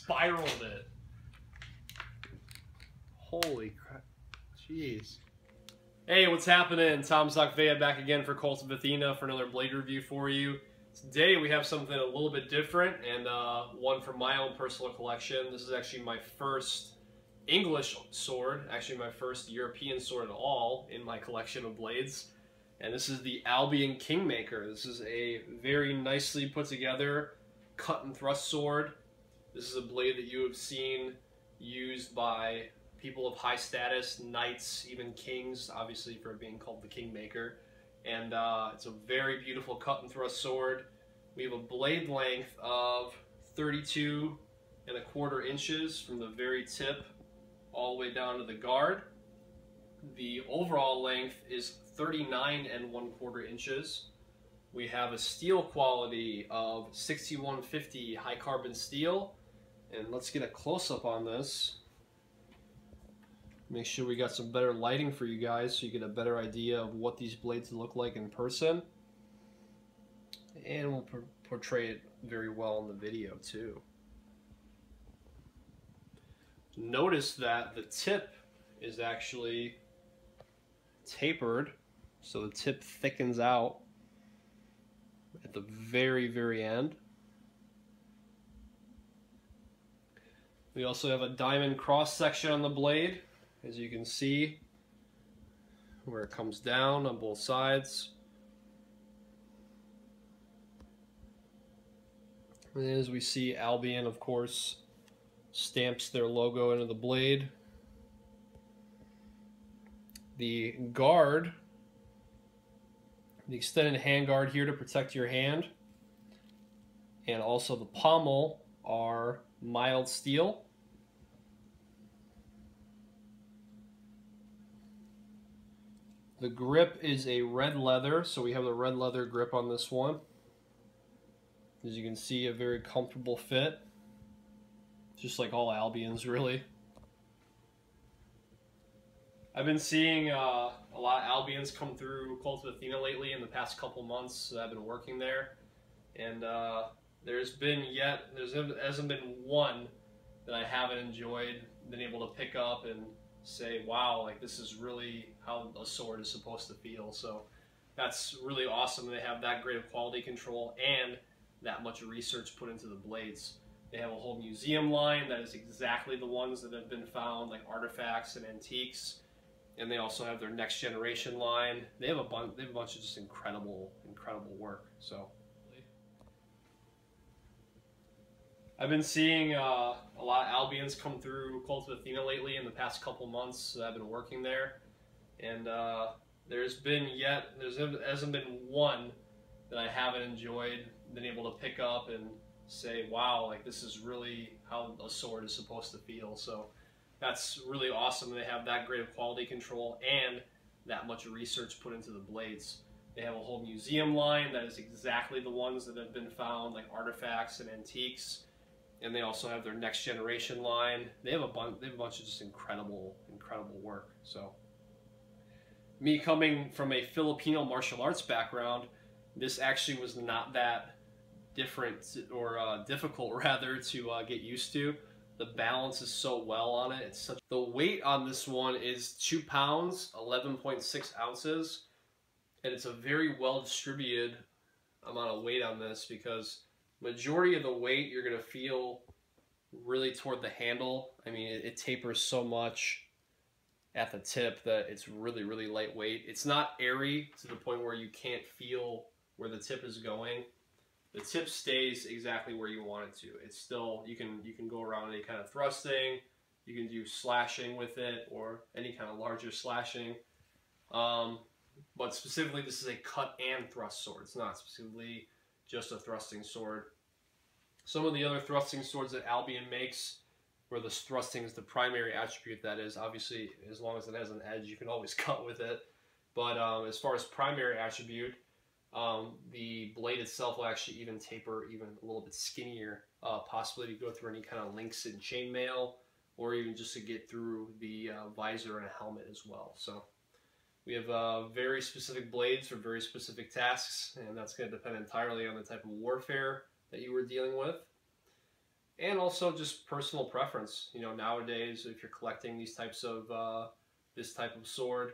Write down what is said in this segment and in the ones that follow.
spiraled it. Holy crap. Jeez. Hey, what's happening? Tom Zakvea back again for Kult of Athena for another blade review for you. Today we have something a little bit different and one from my own personal collection. This is actually my first English sword, actually my first European sword at all in my collection of blades. And this is the Albion KingMaker. This is a very nicely put together cut and thrust sword. This is a blade that you have seen used by people of high status, knights, even kings, obviously for being called the KingMaker. And it's a very beautiful cut and thrust sword. We have a blade length of 32¼ inches from the very tip all the way down to the guard. The overall length is 39¼ inches. We have a steel quality of 6150 high carbon steel. And let's get a close-up on this. Make sure we got some better lighting for you guys so you get a better idea of what these blades look like in person. And we'll portray it very well in the video too. Notice that the tip is actually tapered, so the tip thickens out at the very, very end. We also have a diamond cross section on the blade, as you can see, where it comes down on both sides. And as we see, Albion, of course, stamps their logo into the blade. The guard, the extended hand guard here to protect your hand, and also the pommel are mild steel. The grip is a red leather, so we have the red leather grip on this one. As you can see, a very comfortable fit, just like all Albions, really. I've been seeing a lot of Albions come through Kult of Athena lately in the past couple months that I've been working there, and there hasn't been one that I haven't enjoyed, been able to pick up and say, wow, like this is really how a sword is supposed to feel. So that's really awesome. They have that great of quality control and that much research put into the blades. They have a whole museum line that is exactly the ones that have been found, like artifacts and antiques. And they also have their next generation line. They have a bunch of just incredible work. So I've been seeing a lot of Albions come through Kult of Athena lately in the past couple months that I've been working there, and there hasn't been one that I haven't enjoyed, been able to pick up and say, wow, like this is really how a sword is supposed to feel. So that's really awesome. They have that great of quality control and that much research put into the blades. They have a whole museum line that is exactly the ones that have been found, like artifacts and antiques. And they also have their next generation line. They have a bunch of just incredible work. So, me coming from a Filipino martial arts background, this actually was not that different or difficult rather to get used to. The balance is so well on it. The weight on this one is 2 pounds, 11.6 ounces, and it's a very well distributed amount of weight on this because majority of the weight you're going to feel really toward the handle. I mean, it tapers so much at the tip that it's really, really lightweight. It's not airy to the point where you can't feel where the tip is going. The tip stays exactly where you want it to. It's still, you can go around any kind of thrusting, you can do slashing with it or any kind of larger slashing. But specifically, this is a cut and thrust sword. It's not specifically just a thrusting sword. Some of the other thrusting swords that Albion makes, where the thrusting is the primary attribute, that is, obviously, as long as it has an edge, you can always cut with it. But as far as primary attribute, the blade itself will actually even taper even a little bit skinnier, possibly to go through any kind of links in chainmail, or even just to get through the visor and a helmet as well. So we have very specific blades for very specific tasks, and that's going to depend entirely on the type of warfare that you were dealing with. And also just personal preference. You know, nowadays, if you're collecting these types of, this type of sword,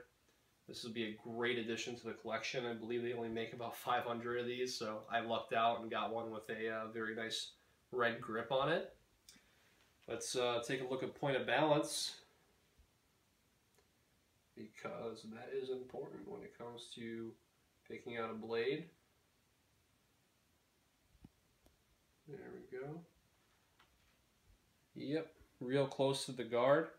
this would be a great addition to the collection. I believe they only make about 500 of these, so I lucked out and got one with a very nice red grip on it. Let's take a look at point of balance, because that is important when it comes to picking out a blade. There we go. Yep, real close to the guard.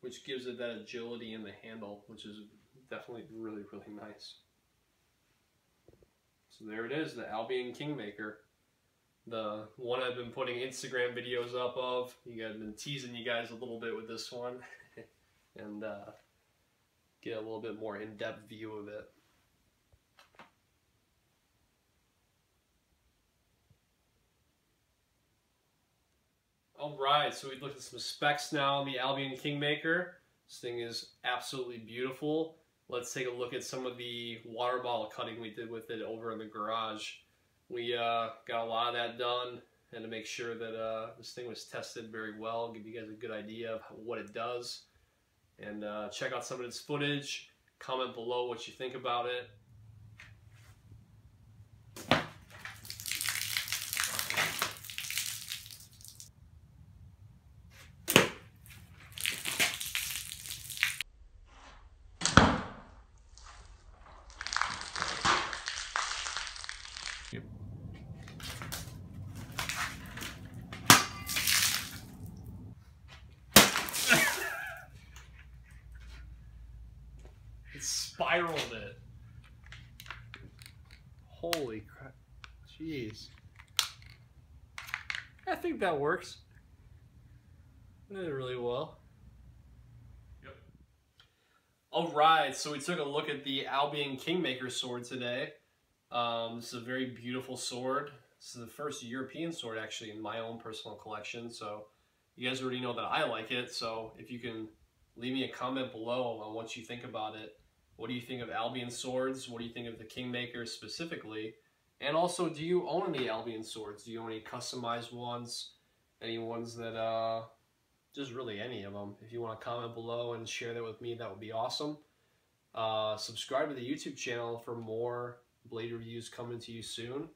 Which gives it that agility in the handle, which is definitely really, really nice. So there it is, the Albion KingMaker. The one I've been putting Instagram videos up of. I've been teasing you guys a little bit with this one. And get a little bit more in-depth view of it. Alright, so we looked at some specs now on the Albion KingMaker. This thing is absolutely beautiful. Let's take a look at some of the water bottle cutting we did with it over in the garage. We got a lot of that done, and to make sure that this thing was tested very well, give you guys a good idea of what it does. And check out some of its footage. Comment below what you think about it. It spiraled it. Holy crap. Jeez. I think that works. I did it really well. Yep. Alright, so we took a look at the Albion KingMaker sword today. This is a very beautiful sword. This is the first European sword actually in my own personal collection, so you guys already know that I like it, so if you can leave me a comment below on what you think about it. What do you think of Albion swords? What do you think of the KingMaker specifically? And also, do you own any Albion swords? Do you own any customized ones? Any ones that, just really any of them. If you want to comment below and share that with me, that would be awesome. Subscribe to the YouTube channel for more blade reviews coming to you soon.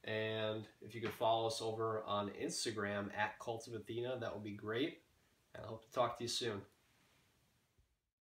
And if you could follow us over on Instagram at Kult of Athena, that would be great. And I hope to talk to you soon.